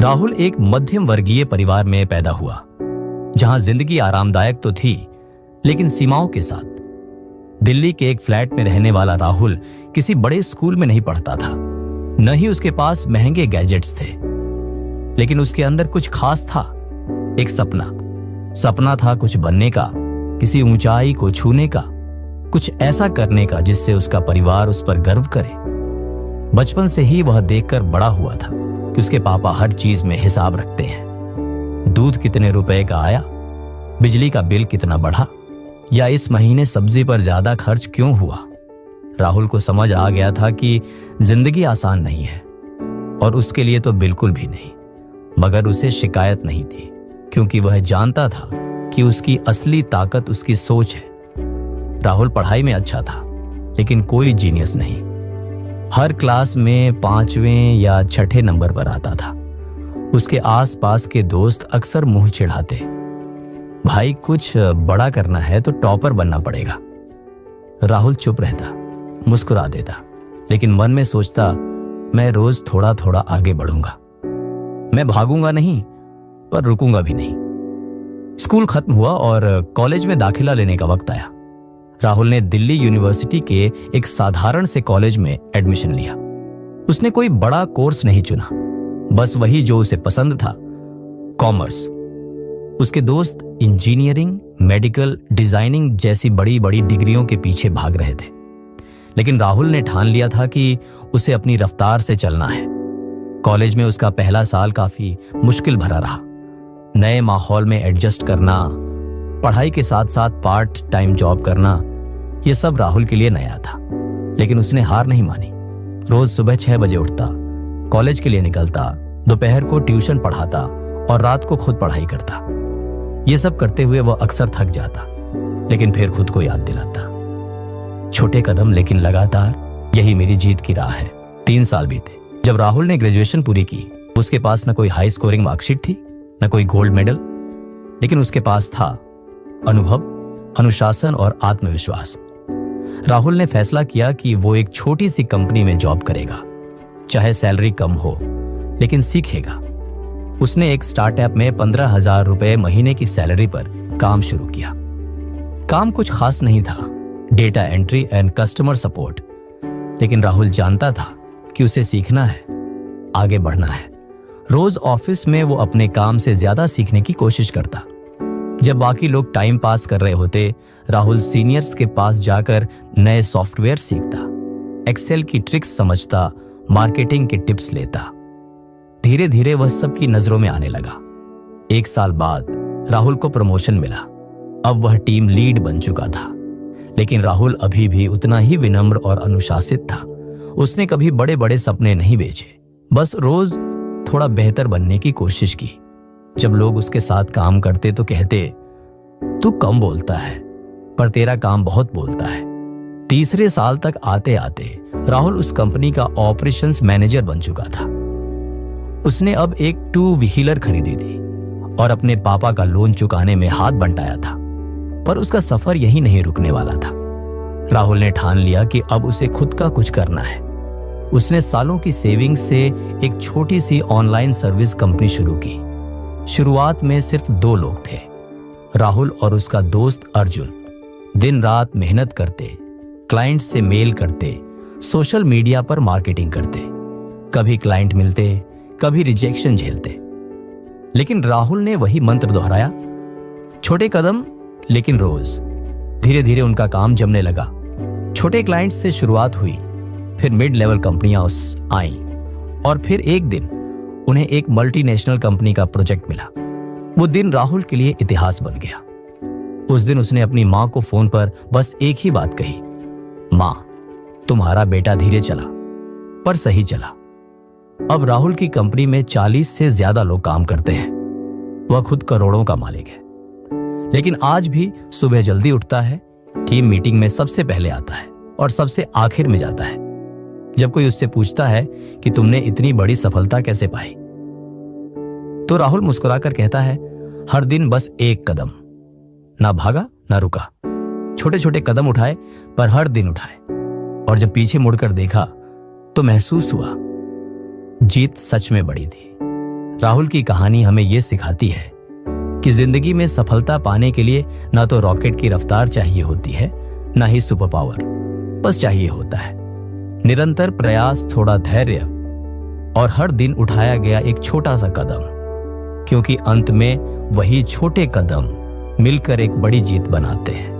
राहुल एक मध्यम वर्गीय परिवार में पैदा हुआ, जहां जिंदगी आरामदायक तो थी, लेकिन सीमाओं के साथ। दिल्ली के एक फ्लैट में रहने वाला राहुल किसी बड़े स्कूल में नहीं पढ़ता था, न ही उसके पास महंगे गैजेट्स थे, लेकिन उसके अंदर कुछ खास था। एक सपना था कुछ बनने का, किसी ऊंचाई को छूने का, कुछ ऐसा करने का जिससे उसका परिवार उस पर गर्व करे। बचपन से ही वह देखकर बड़ा हुआ था कि उसके पापा हर चीज में हिसाब रखते हैं। दूध कितने रुपए का आया, बिजली का बिल कितना बढ़ा, या इस महीने सब्जी पर ज्यादा खर्च क्यों हुआ। राहुल को समझ आ गया था कि जिंदगी आसान नहीं है, और उसके लिए तो बिल्कुल भी नहीं। मगर उसे शिकायत नहीं थी, क्योंकि वह जानता था कि उसकी असली ताकत उसकी सोच है। राहुल पढ़ाई में अच्छा था, लेकिन कोई जीनियस नहीं। हर क्लास में 5वें या 6ठे नंबर पर आता था। उसके आसपास के दोस्त अक्सर मुंह चिढ़ाते, भाई कुछ बड़ा करना है तो टॉपर बनना पड़ेगा। राहुल चुप रहता, मुस्कुरा देता, लेकिन मन में सोचता, मैं रोज थोड़ा थोड़ा आगे बढ़ूंगा। मैं भागूंगा नहीं, पर रुकूंगा भी नहीं। स्कूल खत्म हुआ और कॉलेज में दाखिला लेने का वक्त आया। राहुल ने दिल्ली यूनिवर्सिटी के एक साधारण से कॉलेज में एडमिशन लिया। उसने कोई बड़ा कोर्स नहीं चुना, बस वही जो उसे पसंद था, कॉमर्स। उसके दोस्त इंजीनियरिंग, मेडिकल, डिजाइनिंग जैसी बड़ी बड़ी डिग्रियों के पीछे भाग रहे थे, लेकिन राहुल ने ठान लिया था कि उसे अपनी रफ्तार से चलना है। कॉलेज में उसका पहला साल काफी मुश्किल भरा रहा। नए माहौल में एडजस्ट करना, पढ़ाई के साथ साथ पार्ट टाइम जॉब करना, यह सब राहुल के लिए नया था, लेकिन उसने हार नहीं मानी। रोज सुबह 6 बजे उठता, कॉलेज के लिए निकलता, दोपहर को ट्यूशन पढ़ाता और रात को खुद पढ़ाई करता। ये सब करते हुए वह अक्सर थक जाता, लेकिन फिर खुद को याद दिलाता, छोटे कदम लेकिन लगातार, यही मेरी जीत की राह है। 3 साल बीते। जब राहुल ने ग्रेजुएशन पूरी की, उसके पास न कोई हाई स्कोरिंग मार्कशीट थी, न कोई गोल्ड मेडल, लेकिन उसके पास था अनुभव, अनुशासन और आत्मविश्वास। राहुल ने फैसला किया कि वो एक छोटी सी कंपनी में जॉब करेगा, चाहे सैलरी कम हो, लेकिन सीखेगा। उसने एक स्टार्टअप में 15,000 रुपए महीने की सैलरी पर काम शुरू किया। काम कुछ खास नहीं था, data entry and customer support, लेकिन राहुल जानता था कि उसे सीखना है, आगे बढ़ना है। रोज ऑफिस में वो अपने काम से ज्यादा सीखने की कोशिश करता। जब बाकी लोग टाइम पास कर रहे होते, राहुल सीनियर्स के पास जाकर नए सॉफ्टवेयर सीखता, एक्सेल की ट्रिक्स समझता, मार्केटिंग के टिप्स लेता। धीरे धीरे वह सबकी नजरों में आने लगा। 1 साल बाद राहुल को प्रमोशन मिला। अब वह टीम लीड बन चुका था, लेकिन राहुल अभी भी उतना ही विनम्र और अनुशासित था। उसने कभी बड़े बड़े सपने नहीं बेचे, बस रोज थोड़ा बेहतर बनने की कोशिश की। जब लोग उसके साथ काम करते तो कहते, तू कम बोलता है, पर तेरा काम बहुत बोलता है। तीसरे साल तक आते आते राहुल उस कंपनी का ऑपरेशंस मैनेजर बन चुका था। उसने अब एक 2 व्हीलर खरीदी थी और अपने पापा का लोन चुकाने में हाथ बंटाया था, पर उसका सफर यही नहीं रुकने वाला था। राहुल ने ठान लिया कि अब उसे खुद का कुछ करना है। उसने सालों की सेविंग से एक छोटी सी ऑनलाइन सर्विस कंपनी शुरू की। शुरुआत में सिर्फ 2 लोग थे, राहुल और उसका दोस्त अर्जुन। दिन रात मेहनत करते, क्लाइंट से मेल करते, सोशल मीडिया पर मार्केटिंग करते। कभी क्लाइंट मिलते, कभी रिजेक्शन झेलते, लेकिन राहुल ने वही मंत्र दोहराया, छोटे कदम लेकिन रोज। धीरे धीरे उनका काम जमने लगा। छोटे क्लाइंट से शुरुआत हुई, फिर मिड लेवल कंपनियां आईं, और फिर एक दिन उन्हें एक मल्टीनेशनल कंपनी का प्रोजेक्ट मिला। वो दिन राहुल के लिए इतिहास बन गया। उस दिन उसने अपनी मां को फोन पर बस एक ही बात कही, मां, तुम्हारा बेटा धीरे चला पर सही चला। अब राहुल की कंपनी में 40 से ज्यादा लोग काम करते हैं। वह खुद करोड़ों का मालिक है, लेकिन आज भी सुबह जल्दी उठता है, टीम मीटिंग में सबसे पहले आता है और सबसे आखिर में जाता है। जब कोई उससे पूछता है कि तुमने इतनी बड़ी सफलता कैसे पाई, तो राहुल मुस्कुराकर कहता है, हर दिन बस एक कदम, ना भागा ना रुका, छोटे छोटे कदम उठाए पर हर दिन उठाए। और जब पीछे मुड़कर देखा तो महसूस हुआ जीत सच में बड़ी थी। राहुल की कहानी हमें यह सिखाती है कि जिंदगी में सफलता पाने के लिए ना तो रॉकेट की रफ्तार चाहिए होती है, ना ही सुपर पावर। बस चाहिए होता है निरंतर प्रयास, थोड़ा धैर्य और हर दिन उठाया गया एक छोटा सा कदम, क्योंकि अंत में वही छोटे कदम मिलकर एक बड़ी जीत बनाते हैं।